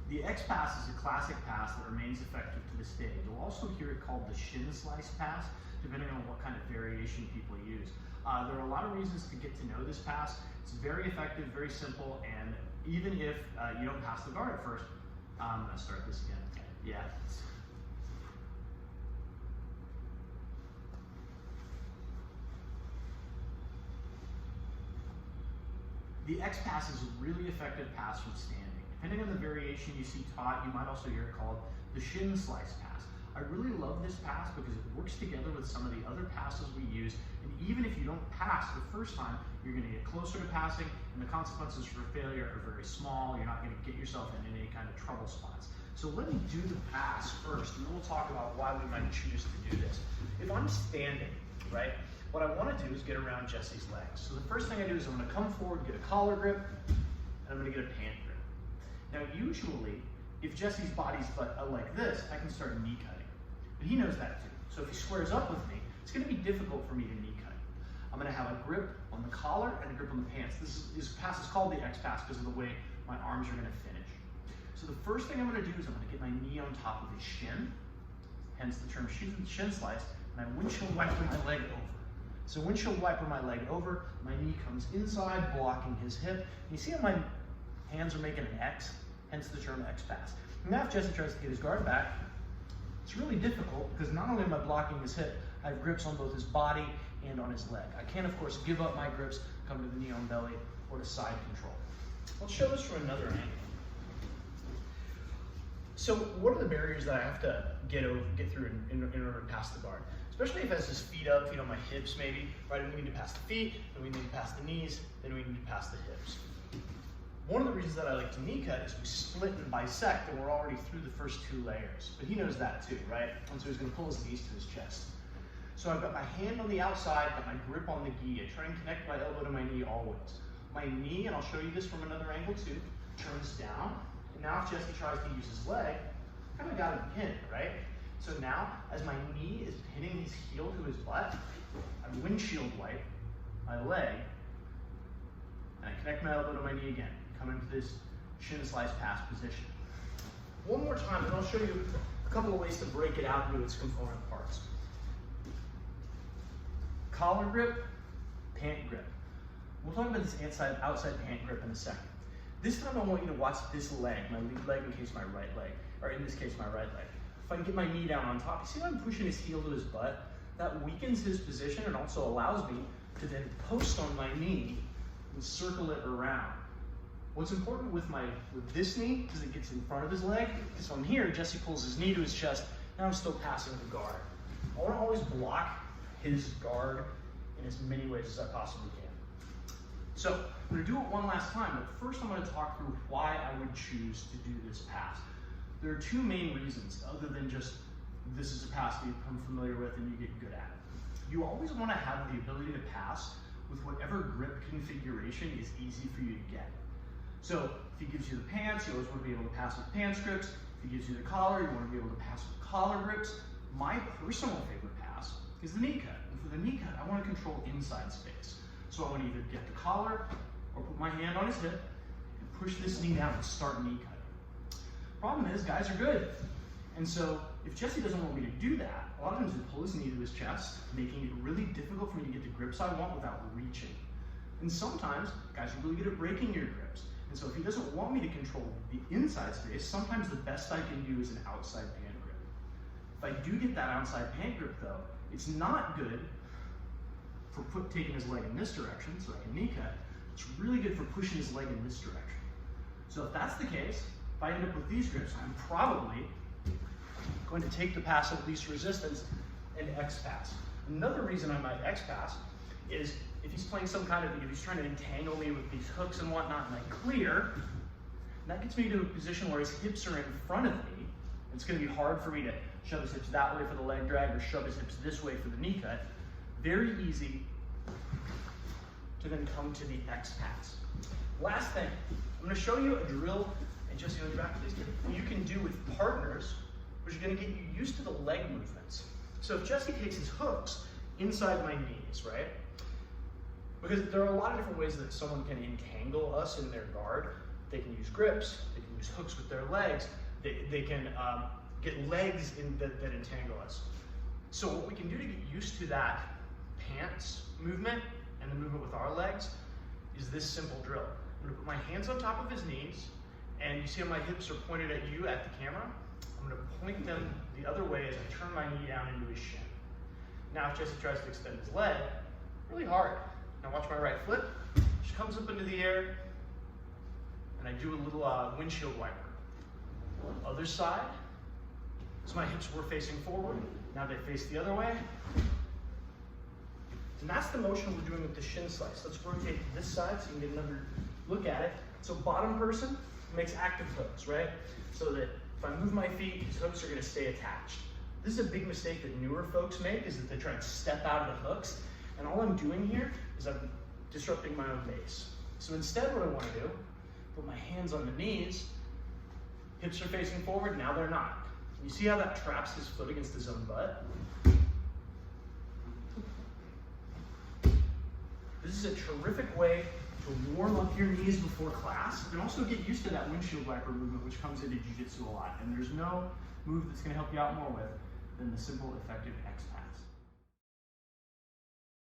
The X pass is a classic pass that remains effective to this day. You'll also hear it called the Shin slice pass, depending on what kind of variation people use. There are a lot of reasons to get to know this pass. It's very effective, very simple, and even if you don't pass the guard at first, I'm gonna start this again. Yeah. The X pass is a really effective pass from standing. Depending on the variation you see taught, you might also hear it called the Shin slice pass. I really love this pass because it works together with some of the other passes we use, and even if you don't pass the first time, you're gonna get closer to passing, and the consequences for failure are very small. You're not gonna get yourself in any kind of trouble spots. So let me do the pass first, and then we'll talk about why we might choose to do this. If I'm standing, right, what I wanna do is get around Jesse's legs. So the first thing I do is I'm gonna come forward, get a collar grip, and I'm gonna get a pant grip. Now usually, if Jesse's body's like this, I can start knee cutting. But he knows that too. So if he squares up with me, it's gonna be difficult for me to knee cut. I'm gonna have a grip on the collar and a grip on the pants. This pass is called the X pass because of the way my arms are gonna finish. So the first thing I'm gonna do is I'm gonna get my knee on top of his shin, hence the term shin slice, and I windshield wiper my leg over. So windshield wiper my leg over, my knee comes inside, blocking his hip. And you see how my hands are making an X, hence the term X pass. Now if Jesse tries to get his guard back, it's really difficult because not only am I blocking his hip, I have grips on both his body and on his leg. I can, of course, give up my grips, come to the knee on belly, or to side control. Let's show this from another angle. So what are the barriers that I have to get through in order to pass the guard? Especially if it has his feet up, feet on my hips maybe, right? And we need to pass the feet, then we need to pass the knees, then we need to pass the hips. One of the reasons that I like to knee cut is we split and bisect, and we're already through the first two layers. But he knows that too, right? And so he's gonna pull his knees to his chest. So I've got my hand on the outside, got my grip on the gi. I try and connect my elbow to my knee always. My knee, and I'll show you this from another angle too, turns down. And now if Jesse tries to use his leg, I kind of got him pinned, right? So now, as my knee is pinning his heel to his butt, I windshield wipe my leg, and I connect my elbow to my knee again. Come into this shin slice pass position. One more time, and I'll show you a couple of ways to break it out into its component parts. Collar grip, pant grip. We'll talk about this outside pant grip in a second. This time I want you to watch this leg, my lead leg in case my right leg, or in this case my right leg. If I can get my knee down on top, you see how I'm pushing his heel to his butt? That weakens his position and also allows me to then post on my knee and circle it around. What's important with this knee, because it gets in front of his leg, is from here, Jesse pulls his knee to his chest, now I'm still passing the guard. I want to always block his guard in as many ways as I possibly can. So I'm going to do it one last time, but first I'm going to talk through why I would choose to do this pass. There are two main reasons, other than just this is a pass that you become familiar with and you get good at it. You always want to have the ability to pass with whatever grip configuration is easy for you to get. So if he gives you the pants, you always want to be able to pass with pants grips. If he gives you the collar, you want to be able to pass with collar grips. My personal favorite pass is the knee cut. And for the knee cut, I want to control inside space. So I want to either get the collar or put my hand on his hip and push this knee down and start knee cutting. Problem is, guys are good. And so if Jesse doesn't want me to do that, a lot of times he'll pull his knee to his chest, making it really difficult for me to get the grips I want without reaching. And sometimes guys are really good at breaking your grips. And so if he doesn't want me to control the inside space, sometimes the best I can do is an outside pant grip. If I do get that outside pant grip though, it's not good for taking his leg in this direction, so I can knee cut. It's really good for pushing his leg in this direction. So if that's the case, if I end up with these grips, I'm probably going to take the pass of least resistance and X pass. Another reason I might X pass is if he's playing if he's trying to entangle me with these hooks and whatnot, and I clear, and that gets me to a position where his hips are in front of me. It's going to be hard for me to shove his hips that way for the leg drag or shove his hips this way for the knee cut. Very easy to then come to the X pass. Last thing, I'm going to show you a drill, and Jesse, on your back, please, you can do with partners, which are going to get you used to the leg movements. So if Jesse takes his hooks inside my knees, right? Because there are a lot of different ways that someone can entangle us in their guard. They can use grips, they can use hooks with their legs, they can get legs that entangle us. So what we can do to get used to that pants movement and the movement with our legs is this simple drill. I'm gonna put my hands on top of his knees, and you see how my hips are pointed at you at the camera? I'm gonna point them the other way as I turn my knee down into his shin. Now if Jesse tries to extend his leg, really hard. Now watch my right foot, just comes up into the air, and I do a little windshield wiper. Other side, so my hips were facing forward, now they face the other way. And that's the motion we're doing with the shin slice. Let's rotate to this side so you can get another look at it. So bottom person makes active hooks, right? So that if I move my feet, these hooks are gonna stay attached. This is a big mistake that newer folks make, is that they try and step out of the hooks. And all I'm doing here is I'm disrupting my own base. So instead what I wanna do, put my hands on the knees, hips are facing forward, now they're not. You see how that traps his foot against his own butt? This is a terrific way to warm up your knees before class and also get used to that windshield wiper movement, which comes into jiu-jitsu a lot. And there's no move that's gonna help you out more with than the simple, effective X pass.